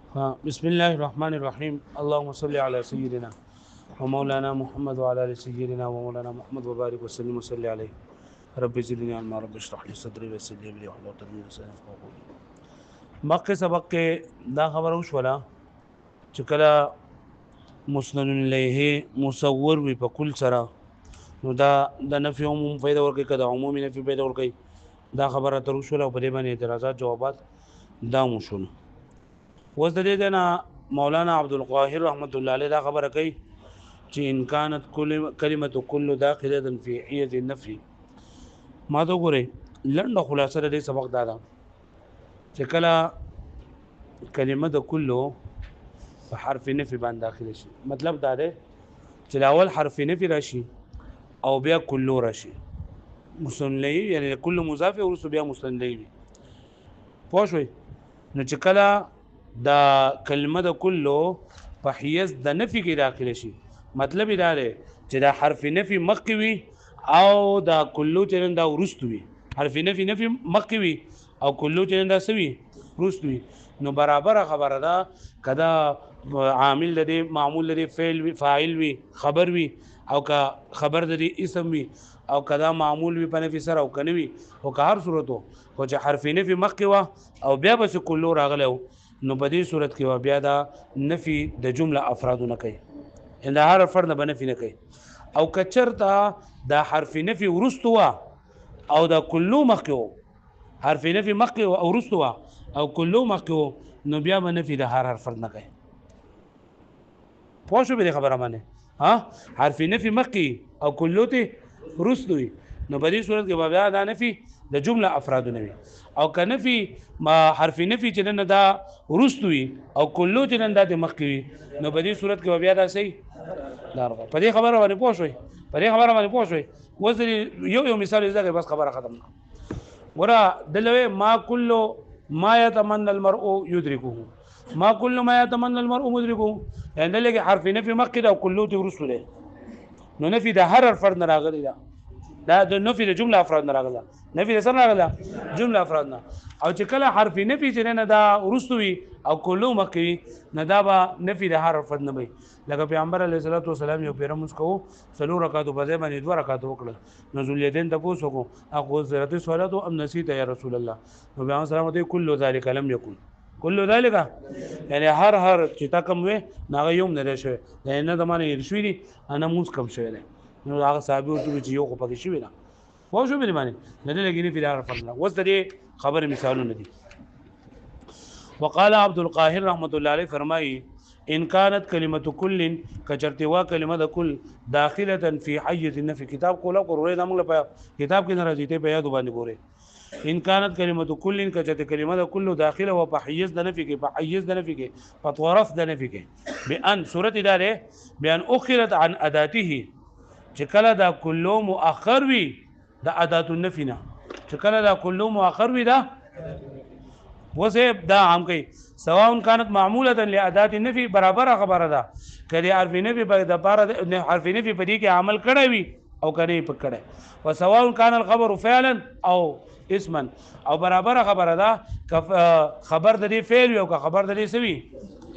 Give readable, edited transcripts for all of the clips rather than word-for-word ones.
بسم الله الرحمن الرحيم اللهم صل على سيدنا ومولانا محمد وعلى ال سيدنا ومولانا محمد وبارك وسلم وصل عليه رب زدني علما رب اشرح لي صدري ويسر لي امري واحلل عقدة من لساني يفقهوا قولي. مخکې سبق کې دا خبره وشوله چې کله مسند الیه مصور وي په کل سره نو دا د نفي عموم پیدا ورکړي کده عمومي نفي پیدا ورکړي دا خبره تر وشوله په دې باندې اعتراضات جوابات دا مو شول. اوس د دې نه مولانا عبدالقاهر رحمت الله علیه دا خبره کوي چې ان كانت کلمه كل داخله في حیز النفي ما ته ګوره لنډه خلاصه د دې سبق دا ده چې کله کلمه د کلو په حرف نفي باندې داخله شي مطلب دا دی چې اول حرف نفي راشي او بیا کلو راشي مستنلی یعنی کل مضاف او بیا مستنلی پوه شئ نو چې کله دا کلمه د کلو په حیز د نفي کې داخله شي مطلب دا دی چې دا حرف نفي مخکې وي او دا کلو چې دا وروسته وي حرف نفي مخکې وي او کلو چې دا سوي وروسته وي نو برابر خبره ده کدا عامل لري معمول لري فاعل وي خبر وي او کا خبر لري اسم وي او کدا معمول وي په نفي سره او کنه وي او که هر صورت او چې حرف نفي مخکې وا او بیا بس کلو راغله نو په دې صورت کې بیا دا نفي د جمله افراد نه کوي ان هر فرد نه بنفي نه کوي او کچرتا دا حرف نفي ورستو او دا کلو مخکو حرف نفي مخکو او ورستو او کلو مخکو نو بیا بنفي د هر فرد نه کوي پوه شو به خبره مانه ها حرف نفي مخکي او کلو ته ورستوي نو په دې صورت کې بیا دا نفي د جمله افراد نه وي او کنه فی ما حرف نفي چې نه دا ورستوي او کلو چې نه د مخکوي نو په دې صورت کې بیا دا صحیح دارغه په دې خبره باندې پوښوي وځي یو مثال زګه بس خبره ختم ورا دلوي ما كل ما يتمنى المرء يدركه ما كل ما يتمنى المرء مدركه يعني دلګه حرف نفي مخکې او کلو ته ورستوي نو نفي د هر فرد نه راغلی دا د نفي د جمله افراد نه راغله نفي د سره راغله جمله افراد نه او چې کله حرف نفي چې نه دا ورستوي او کلو مخکې نه دا به نفي د هر فرد نه وي لکه پیغمبر علیه الصلاه والسلام یو پیرموس کو څلور رکعاتو په ځای باندې دوه رکعات وکړل نزول یدین تاسو کو اخو زرت صلاه ام نسیت یا رسول الله نو پیغمبر سلام ته کل ذلک لم یکن کل ذلک یعنی هر چې تا کوم وي ناغه یوم نه شوی نه د معنی رشوی دي انا موس کم شوی نو هغه صاحب ورته چې یو خو پکې شوی نه پوه شو به معنی نه لګینی په دار فرض وس دې خبر مثالونه دي وقال عبد القاهر رحمت الله علیه فرمایي ان كانت كلمه كل كچرتوا كلمه د كل داخله في حيز النفي کتاب کوله قرره د موږ په کتاب کې ناراضی ته په یاد باندې ګوره ان كانت كلمه كل كچته کلمه د كل داخله و په حيز د نفي کې په حيز د نفي کې په طرف د نفي کې بان صورت اداره بیان اخرت عن اداته چې کله دا کلو مؤخر وي د ادات النفي نه چې کله دا کلو مؤخر وي دا وسه دا هم کوي سواء كانت معموله لادات النفي برابر خبره ده کله حرف نفي په د بار حرف نفي په دې کې عمل کړی وي او کنه په کړی وسواء كان الخبر فعلا او اسما او برابر خبره ده خبر د دې فعل او خبر د دې سوي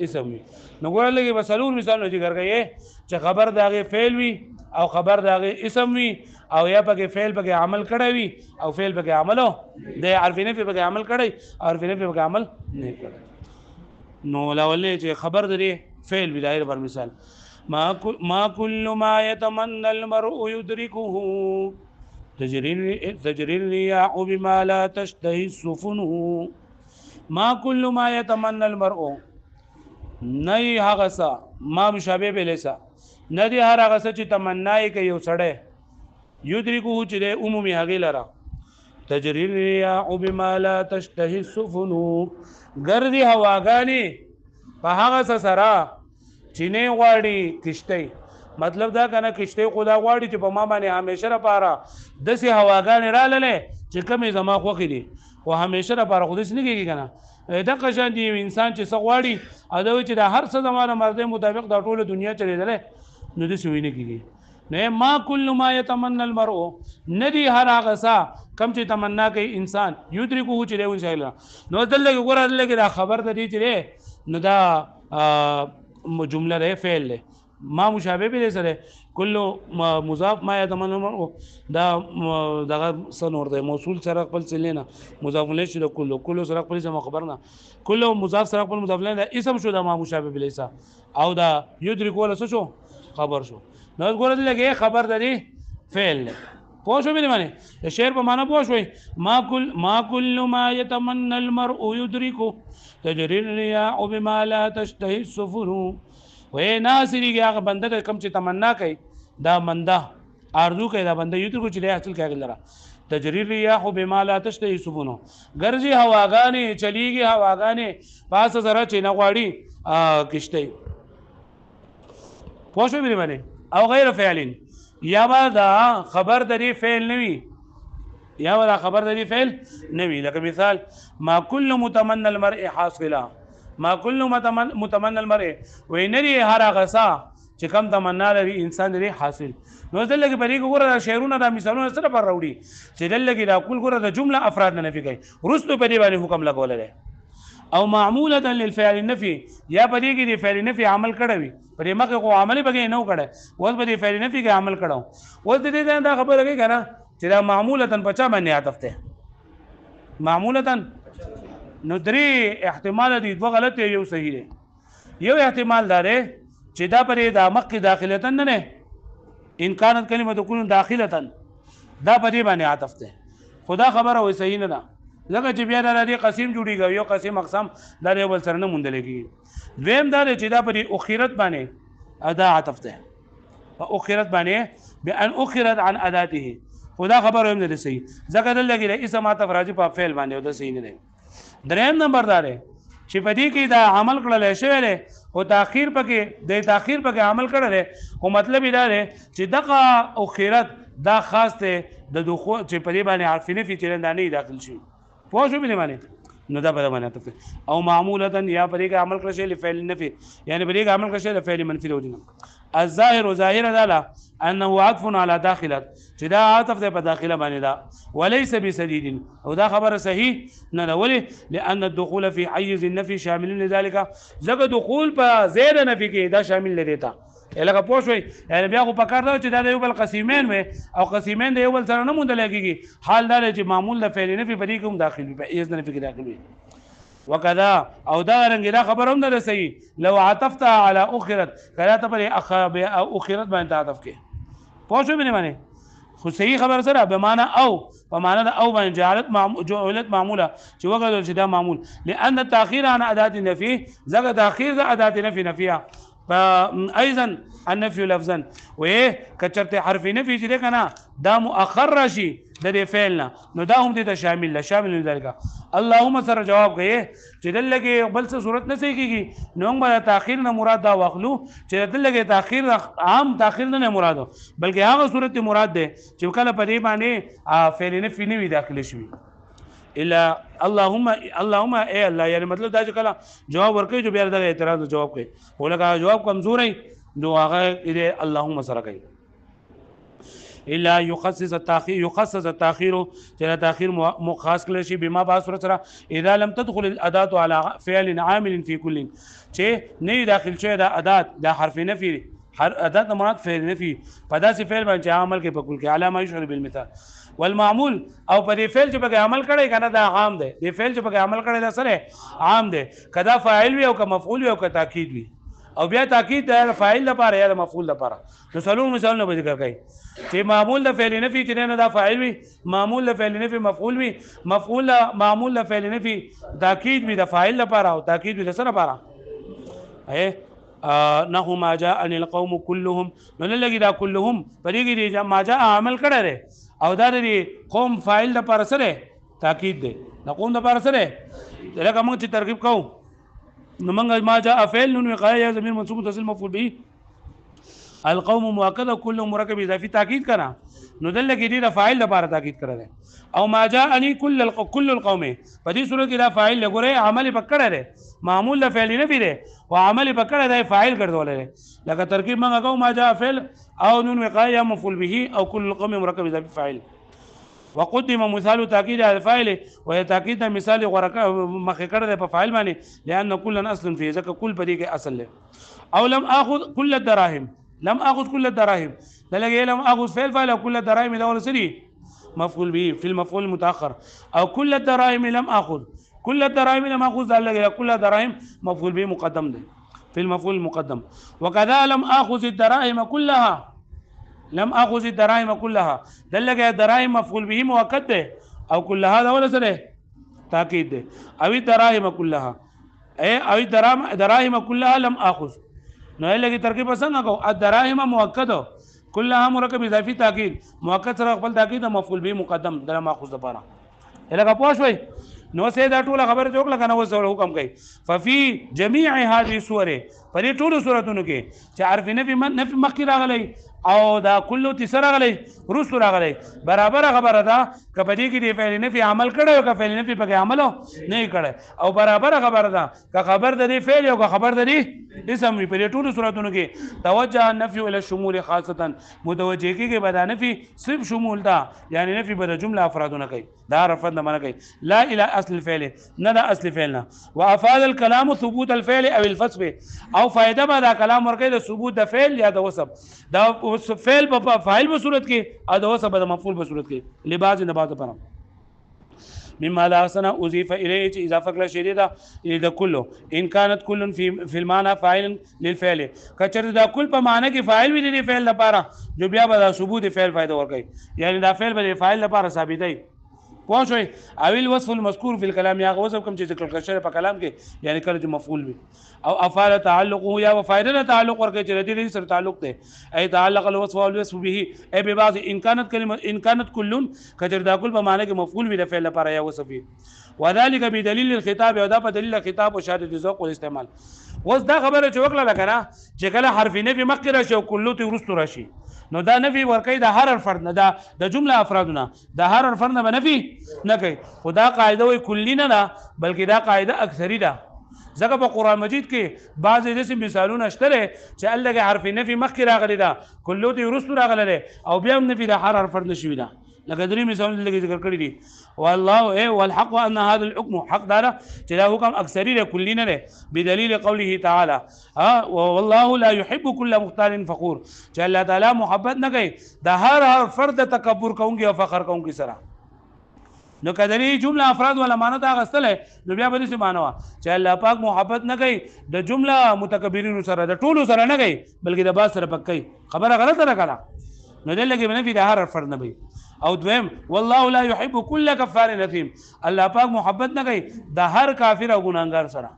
اسم وي نو ګورل کې بسلور مثال ذکر کړي چې خبر دغه فعل وي او خبر دغه اسم وي او یا پکې فعل پکې عمل کړی وي او فعل پکې عملو د حرف نفي پکې عمل کړی او حرف نفي پکې عمل نه کړی نو لاولې چې خبر درې فعل بدایر پر مثال ما كل ما يتمنى المرء يدركه تجري الرياح بما لا تشتهي السفن ما كل ما يتمنى المرء نه هغه څه ما مشابه بلسا نه دي هر هغه څه چې تمنای کوي یو سړی یدرکو چې د عمومي هغې لره تجري الرياح بما لا تشتهي السفن ګردي هواګانې په هغه څه سره چې نه غواړي کشتۍ مطلب دا کنه کشتۍ خدا غواړي چې په ما باندې همیشه لپاره داسې هواګانې راللې چې کمې زما خوښې دي خو همیشه لپاره خو داسې نه کېږي که نه دغه شان دی انسان چې څه غواړي ادو چې د هر څه زمانه مرده مطابق د ټوله دنیا چلیدلې نو داسې وی نه کېږي نه ما كل ما يتمنى المرء ندي هر هغه څه کم چې تمنا کوي انسان یدرکو چې دی انشاء الله نو دلته ګوره دلته دا خبر د دې چې نو دا جمله ده فعل له ما مشابه به سره کله مضاف ما يتمنى المرء دا دغه سنور ده موصول سره خپل سلینا مضاف الیه شو کله سره خپل زما خبرنا کله مضاف سره خپل مضاف الیه اسم شو دا ما مشابه به او دا یدرک ولا شو خبر شو نو ګور دې لګي خبر ده فعل پوه شو به معنی شعر په معنا پوه شوي ما كل ما يتمنى المرء يدرك تجري الرياح بما لا تشتهي السفن وې ناصری هغه بنده کم چې تمنا کوي دا منده ارزو کوي دا بنده یو تر کو چې حاصل کوي لره تجري الرياح بما لا تشتهي السفن ګرځي هواګانې چلیږي هواګانې پاس زره چې نه غواړي کشته پوه شو به معنی او غیر فعلین یا با دا خبر دری فعل نوی یا با دا خبر دری فعل نوی لکه مثال ما کل متمنى المرء حاصلا ما کل متمنى المرء وینری هر غسا چې کم تمنا لري انسان لري حاصل نو دلته په دې ګوره شعرونه دا مثالونه سره پر راوړي چې دلته دا کول ګوره د جمله افراد نه نفي کوي رستو په دې باندې حکم لګول لري او معموله للفعل النفي یا په دې کې د فعل نفي عمل کړی پر مخه کو عمل بګې نه وکړي اوس په دې فعل نفي کې عمل کړو اوس دې دا خبره کوي کنه چې دا معموله پچا باندې عطف ته معموله نو درې احتمال دي دوه غلط یو صحیح دی یو احتمال دار چې دا پرې د مخ داخلتن نه ان كانت کلمه تكون داخله دا پرې باندې عطف ته خدا خبره وای صحیح نه ده لکه چې بیا د دې قسم جوړیږي یو قسم اقسام دا یو بل سره نه مونډل کېږي دویم دا چې دا پرې اخرت باندې ادا عطف ته اخرت باندې بان اخرت عن اداته خدا خبره هم نه صحیح ځکه دلته اسم عطف راځي په فعل باندې او دا صحیح نه دی دریم نمبر دار چې په دې کې دا عمل کړل شوی دی او تاخير پکې عمل کړل او مطلب دا دی چې دغه اخرت دا خاص ته د دخول چې په دې باندې حرف نفي چیرندانه داخل شي پوه شو به معنی نو دا په معنا ته او معموله یا په دې کې عمل کړل شي لفعل نفي یعنی په دې کې عمل کړل شي لفعل منفي وجنه الظاهر ظاهر داله انه عطف على داخله چې دا عطف ده په داخله باندې دا وليس بسديد او دا خبره صحیح نه ده ولې لان الدخول في حيز النفي شامل لذلك ځکه دخول په زید نفي کې دا شامل لري تا لکه پوه شوي یعنی بیا خو پکار دا چې دا یو بل قسیمین وي او قسیمین د یو بل سره نه مونږ لګيږي حال دا چې معمول د فعل نفي په دې کوم داخل وي په ایز نفي کې داخل وي وکذا او دا رنګ دا خبر هم نه صحیح لو عطفت على اخرت کله ته پر اخرت باندې عطف کې پوه شو به معنی خو صحیح خبر سره به معنا او په معنا د او باندې جعلت معموله چې وګړو چې دا معمول لان التاخير عن اداه النفي زګه تاخير د اداه النفي نفيها فايضا النفي لفظا و کچرته حرف نفي چې کنه دا مؤخر راشي د دې فعلنا نو دا هم دې شامل ذلك اللهم سره جواب کوي چې دلته بل څه صورت نه کیږي نو موږ تاخير نه مراد دا واخلو چې دلته تاخير عام تاخير نه مراد بلکې هغه صورت مراد ده چې کله په دې باندې فعل نفي نه وي داخل شي الا اللهم اے الله یعنی مطلب دا چې کله جواب ورکړي جو بیا دا اعتراض جواب کوي ولکه جواب کمزور وي نو هغه اللهم سره کوي الا يخصص التاخير چې تاخير مخاص کړي شي بما باسره سره اذا لم تدخل الاداه على فعل عامل في كل چې نه داخل شوی دا اداه دا حرف نفي هر اداه مراد فعل نفي په داسې فعل باندې عمل کې په کل کې علامه يشعر بالمثال والمعمول او په دې فعل چې په عمل کړي کنه دا عام دی دې فعل چې په عمل کړي دا سره عام دی کدا فاعل وي او که مفعول وي او که تاکید وي او بیا تاکید د فاعل لپاره یا د مفعول لپاره نو څلور مثالونه به ذکر کړي چې معمول د فعل نفي چې نه دا فاعل وي معمول د فعل نفي مفعول وي معمول د فعل نفي تاکید وي د فاعل لپاره او تاکید وي د سره لپاره نحو ما جاء ان القوم كلهم نو لګي دا كلهم پرېږي ما جاء عمل کړه او دا د قوم فاعل لپاره سره تاکید دی د قوم لپاره سره لکه موږ چې ترکیب کوو نو موږ ما جاء فعل نون وقايه ضمير منصوب متصل مفعول به القوم مؤكد كل مرکب اضافي تاکید کنا نو دلته کې د فاعل لپاره تاکید کړه او ما جاءني كل القوم په دې صورت کې دا فاعل لګوره عمل پکړه ده معمول د فعل نه پیره او عمل پکړه ده فاعل ګرځولې لکه ترکیب موږ کوو ما جاء فعل او نون وقايه مفعول به او كل القوم مرکب اضافي فاعل وقدم مثال تاكيد على الفاعل وهي تاكيد مثال ورکه مخکړه د په فاعل باندې لأن كل اصل فيه ځکه کل په دې کې اصل له او لم اخذ كل الدراهم لم اخذ كل الدراهم دلګه لم اخذ فعل فاعل كل الدراهم دا ولسري مفعول به في المفعول المتاخر او كل الدراهم لم اخذ كل الدراهم لم اخذ دلګه كل الدراهم مفعول به مقدم ده في المفعول المقدم وكذا لم اخذ الدراهم كلها لم اخذ الدراهم كلها دلګه دراهم مفعول به مؤکد ده او كلها دا ولسره تاکید ده او الدراهم كلها اي او الدراهم كلها لم اخذ نو لګي ترکیب څنګه کو الدراهم مؤکد كلها مرکب اضافي تاکید مؤکد سره خپل تاکید مفعول به مقدم در ماخذ لپاره الګه پوښوي نو سه دا ټول خبره جوړ لکنه وسو حکم کوي ففي جميع هذه الصور پرې ټول صورتونو کې چې حرف نفي مخکې راغلي او دا کله تیسره غلي روس راغلي برابر خبره ده کپدې کې دی فعل نفي عمل کړي او کفعل نفي په عمل نه کړي او برابر خبره ده که خبر د دې فعل او خبر د دې اسم په ټولو صورتونو کې توجه النفي الى الشمول خاصه متوجه کې به دا نفي صرف شمول ده یعنی نفي به جمله افرادونه کوي دا رفض نه کوي لا الى اصل الفعل نه دا اصل فعل نه وافاد الكلام ثبوت الفعل او الفصل او فائده به دا کلام ورکړي د ثبوت د فعل یا د وصف دا فعل په فاعل په صورت کې او د وصف د مفعول په صورت کې لباس نه بعد پر مما لا سنه اضيف اليه اضافه کړه شری دا د کله ان كانت كل في المعنى فاعل للفعل کچر دا کل په معنی کې فاعل وي د فعل لپاره جو بیا به ثبوت فعل فائدہ ورکړي یعنی دا فعل به فاعل لپاره ثابتای پوښوي او الوصف المذكور في الكلام یا وصف کوم چې ذکر کړل په کلام کې یعنی کله چې مفعول وي او افعال تعلق یا وفائده تعلق ورکړي چې د دې سره تعلق ده اي تعلق الوصف والوصف به اي ببعض ان كانت كلمه ان كانت كل کجر دا کل په معنی کې مفعول وي د فعل لپاره یا وصف وذلك بدلیل الخطاب او دا په دلیل خطاب او شهادت ذوق او استعمال وس دا خبره چې وکړه لکنه چې کله حرف نفي مخکې راشي او کلو ته ورستو راشي نو دا نفي ورکړي د هر فرد نه د جمله افرادونه د هر فرد نه نفي نه کوي خدا قاعده وي کلی نه ده بلکې دا قاعده اکثری ده ځکه په قران مجید کې بعض داسې مثالونه شته چې الله کې حرف نفي مخکې راغلي ده کلو ته ورستو راغلي او بیا هم نفي د هر فرد نشوي ده لکه درې مثالونه لګي ذکر کړی دي والله اي والحق ان هذا الحكم حق دار چې دا حکم اکثری له کلی نه ده بدلیل قوله تعالی والله لا يحب كل مختال فخور چې الله تعالی محبت نه کوي د هر فرد تکبر کوونکی او فخر کوونکی سره نو کدی جمله افراد ولا معنی دا غستله نو بیا به څه معنی وا چې الله پاک محبت نه کوي د جمله متکبرین سره د ټولو سره نه کوي بلکې د باز سره پک کوي خبره غلطه نه کړه نو دلته کې بنفي د هر فرد نه وي او دویم والله لا يحب كل كفار اثيم الله پاک محبت نه کوي د هر کافر او ګناګار سره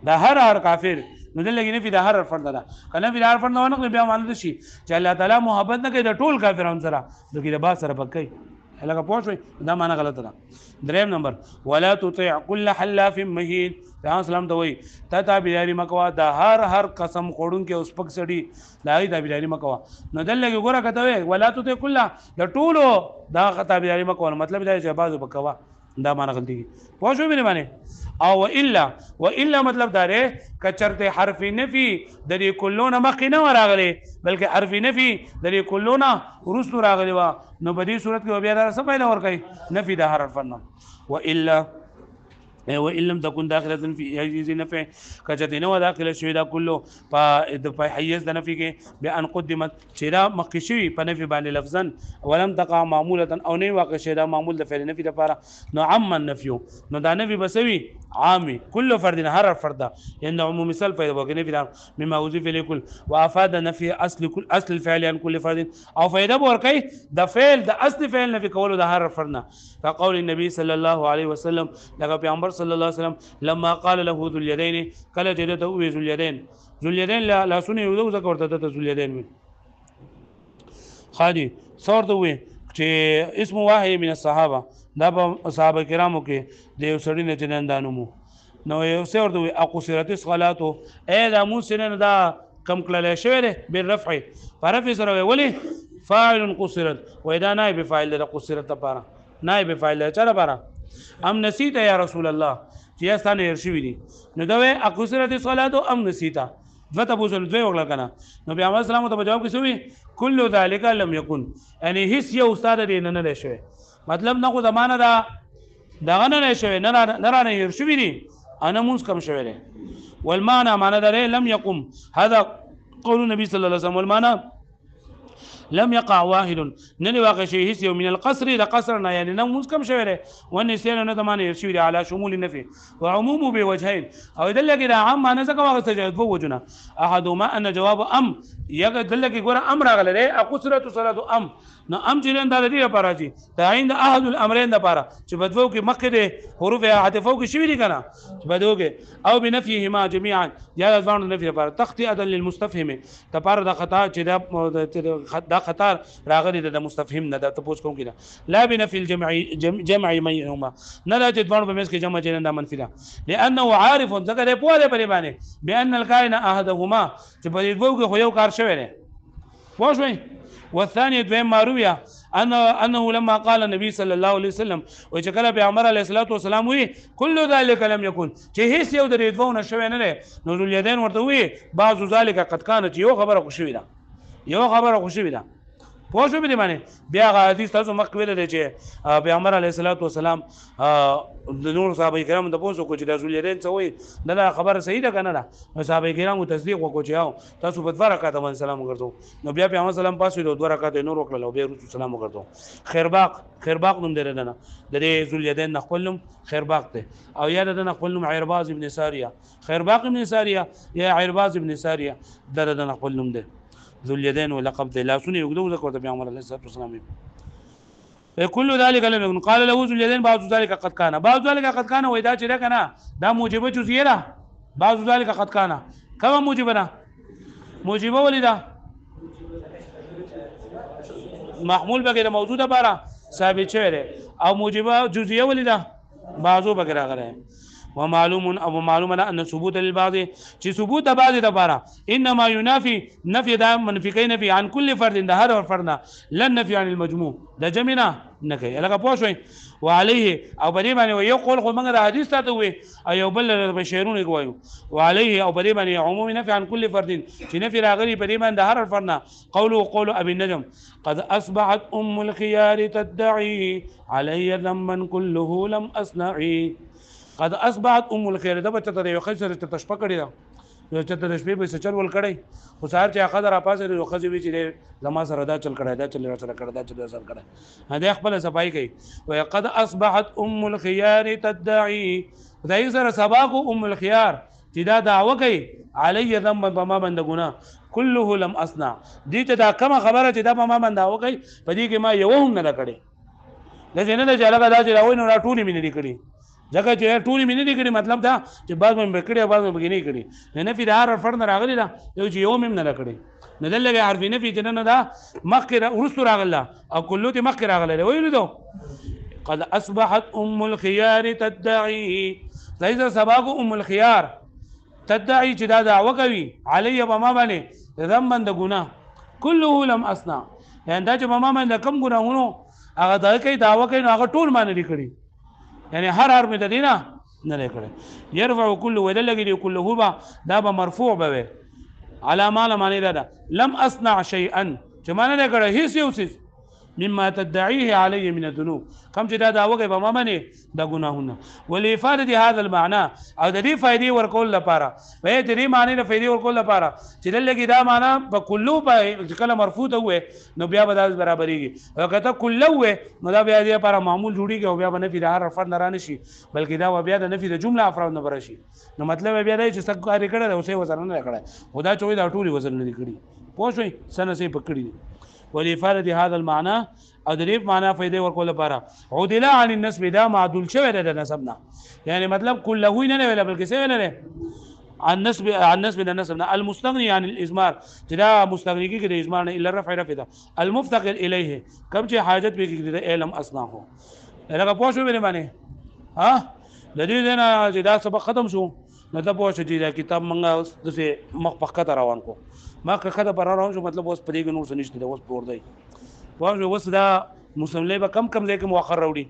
د هر کافر نو دلته کې نفي د هر فرد ده کنه په هر فرد نه بیا معنی شي چې الله تعالی محبت نه کوي د ټول کافرانو سره بلکې د باز سره پک کوي لکه پوښوي دا معنی غلطه ده دریم نمبر ولا تطيع كل حلاف مهين پیغمبر سلام ته وای ته تابعداري مکوا د هر قسم خوړون کې اوس پک سړي دای تابعداري مکوا نو دلته ګوره کته وای ولا تطيع كل د ټولو دا تابعداري مکوا مطلب دا چې بازو بکوا دا معنی غلطي پوښوي مې معنی او الا مطلب دا ری کچرته حرف نفي د دې کلونه مخ نه راغلي بلکې حرف نفي د دې کلونه ورستو راغلي وا نو په دې صورت کې بیا دا څه پیدا ور کوي نفي د هر حرف نه وان لم تكن داخله في حيز نفع کچته نو داخله شوی دا کلو په حیز د نفي کې بان قدمت چې دا مخکې شوی په نفي باندې لفظا ولم تقع معموله او نه واقع شوی دا معمول د فعل نفي لپاره نو عم النفي نو دا نفي بسوي عامي كل فرد هر فرد ان عموم مثال پیدا وکړي نفي مما وظيف لكل وافاد نفي اصل الفعل عن كل فرد او فائده ورکړي د فعل د اصل فعل نفي کولو د هر فرد نه فقول النبي صلى الله عليه وسلم لکه پیغمبر صلی الله علیه وسلم لما قال له ذو اليدين کله چې ته وې ذو اليدين لا سنه یو ځکه ورته ته ذو اليدين خادي څورته وې چې اسم واحد من الصحابه دا په صحابه کرامو کې د یو سړي نه جنندانو مو نو یو څه ورته وې اقصرت صلاتو اې دا مو سنن دا کم کله شوی دی بالرفع فرفع سره ولي فاعل قصرت وإذا نائب فاعل قصرت لپاره نائب فاعل چا لپاره ام نسیت یا رسول الله چې استانه ارشوی دي نو دا وې اقصرت صلاتو ام نسیتا دوته بوزل دوی وکړه کنه نو بیا محمد سلام ته جواب کې شوی کل ذالک لم یکن یعنی هیڅ یو استاد دې نه شوی مطلب نه خو زمانه دا دغه نه شوی نه رانه هیر شوي دي انا مونږ کم شوی دی والمعنى معنى دا لم يقم هذا قول النبي صلى الله عليه وسلم والمعنى لم يقع واحد نن واقع شيء هيس من القصر الى قصرنا يعني نموز كم شوره والنسيان ندمان يرشي على شمول النفي وعمومه بوجهين او يدل كده عام معنى زكا واقع سجد وجهنا احدهما ان جواب ام يدل كده غره امر غله اقصرت صلاه ام نو ام جنن د دې لپاره چې تعین د احد الامرين لپاره چې بدو کې مخکې د حروف عاطفه کې شوی دي کنه چې بدو کې او بنفيهما جميعا یا ځوان نفي لپاره تخطئه للمستفهم لپاره د خطا چې دا خطا راغلي د مستفهم نه د تاسو کوم کې لا بنفي الجمع بينهما نه لا چې ځوان په مس کې جمع جنن د منفي ده لانه عارف ذکر په دې پرې باندې بان الكائن احدهما چې په دې وګه خو یو کار شوی دی واښوي والثاني دویم مارویه انه لما قال النبي صلى الله عليه وسلم وجكل پیغمبر علیه الصلاه والسلام وی كل ذلك لم يكن چې هیڅ یو درې دوونه شوی نه دی نو ذل یدین ورته وی بعض ذلك قد كانت یو خبره خوشوي ده یو خبره خوشوي ده پوه شو به باندې بیا غا حدیث تاسو مخ ویل دی چې پیغمبر علیه الصلاه والسلام د نور صحابه کرام د پوسو کو چې د ذل یدین څه وی دا خبره صحیح ده کنه نه صحابه کرام تصدیق وکړو چې تاسو په دوه رکعات باندې سلام وکړو نو بیا پیغمبر سلام پاسو د دوه رکعات نور وکړل او بیا رسول سلام وکړو خیرباق نوم درنه نه د ذل یدین نخلم خیرباق ته او یا د نخلم عرباز ابن ساریه خیرباق ابن ساریه یا عرباز ابن ساریه د نخلم ده ذو اليدين ولقب ذي لا سني يقولوا ذكر تبع عمر عليه الصلاه والسلام كل ذلك لم يكن قال له ذو اليدين بعض ذلك قد كان بعض ذلك قد كان واذا جرى كان دا موجبه جزئيه ده بعض ذلك قد كان كما موجبنا موجبه ولدا محمول بغیر موجوده بارا ثابت شوی او موجبه جزئيه ولدا بعضو بغیر غره ومعلوم ابو معلوم ان ثبوت للبعض چې ثبوت د بعض لپاره انما ينافي نفي دا منفي نفي عن كل فرد د هر فرد لن نفي عن المجموع د جمعنا نه کوي لکه پوه شوي وعليه او بری باندې یو قول خو موږ د حدیث ته وي او بل بشیرونه کوي وعليه او بری باندې عموم نفي عن كل فرد چې نفي راغلي بری باندې هر فرد قول ابي النجم قد اصبحت ام الخيار تدعي علي ذنبا كله لم اصنعي قد اصبحت ام الخير دا بچته د یو خسر ته تشپه کړی دا یو چته د شپې به چل ول کړی خو سهار چې قدر اپاسه یو خزي وی چې زما سره دا چل کړی دا چل سره کړی دا چل سره کړی هدا خپل صفای کوي و قد اصبحت ام الخيار تدعي دا یې سره سباق ام الخيار چې دا دعوه کوي علی ذنب بما بند ګنا كله لم اصنع دې ته دا کوم خبره چې دا بما بند دعوه کوي په دې کې ما یو هم نه کړی دا څنګه چې لګا دا چې راوي نو ټولې مینه دي کړی ځکه چې ټولې مینه دي کړی مطلب دا چې بعض مې کړی بعض مې نه کړی نه فی دار فرض راغلی دا یو چې یو مم نه کړی نه دلته حرف نه فی جنن دا مخکره ورسو راغله او کله ته مخکره راغله ویل دو قد اصبحت ام الخيار تدعي ليس سباق ام الخيار تدعي چې دا دعوه کوي علی بما باندې ذنبا د ګناه كله لم اصنع یعنی دا چې بما باندې کم ګناهونو هغه دا کوي دعوه کوي هغه ټول باندې کړی يعني هر مې د دینه نه کړي يرفع كل ودلګي كله با دا به مرفوع به على ما معنی دا لم اصنع شيئا چې معنی نه کړه هیڅ یو څه مما تدعيه علي من الذنوب كم چې دا داوګي به ما باندې دا ګناهونه ولافاده هذا المعنى او د دې فائدې ورکول لپاره په دې معنی د فائدې ورکول لپاره چې دلګي دا معنی په کلو په کله مرفوع ته وي نو بیا به دا برابرېږي او کته کلو وي نو دا بیا دې لپاره معمول جوړیږي او بیا به نفي د هر فرد نه رانه شي بلکې دا بیا د نفي د جمله افراد نه برشي نو مطلب بیا دا چې څنګه کار کړه اوسې وزن نه کړه خدا چوي دا ټولي وزن نه کړی پوه شئ سنه سي پکړی ولافاده هذا المعنى او د دې معنی فائدې ورکول لپاره عدل عن النسب دا معدول شوی د نسبنا یعنی مطلب كله نه ویل بلکې څه ویل نه عن نسب د نسبنا المستغني عن الازمار چې دا مستغنی کې د ازمار نه الا رفع ده المفتقر الیه کوم چې حاجت به کې د علم اصناحو لکه پوه شو به معنی ها د دې نه چې دا سبق ختم شو نو دا پوه شو چې دا کتاب منګه د مخ په خطر روان کو ما که خطر پر روان شو مطلب اوس پرې نور څه نشته اوس پور دی واځو اوس دا مسلمان به کم ځای کې مؤخر راوړي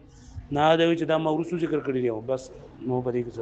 نه دا چې دا مورثو ذکر کړی دی بس نو پرې کې څه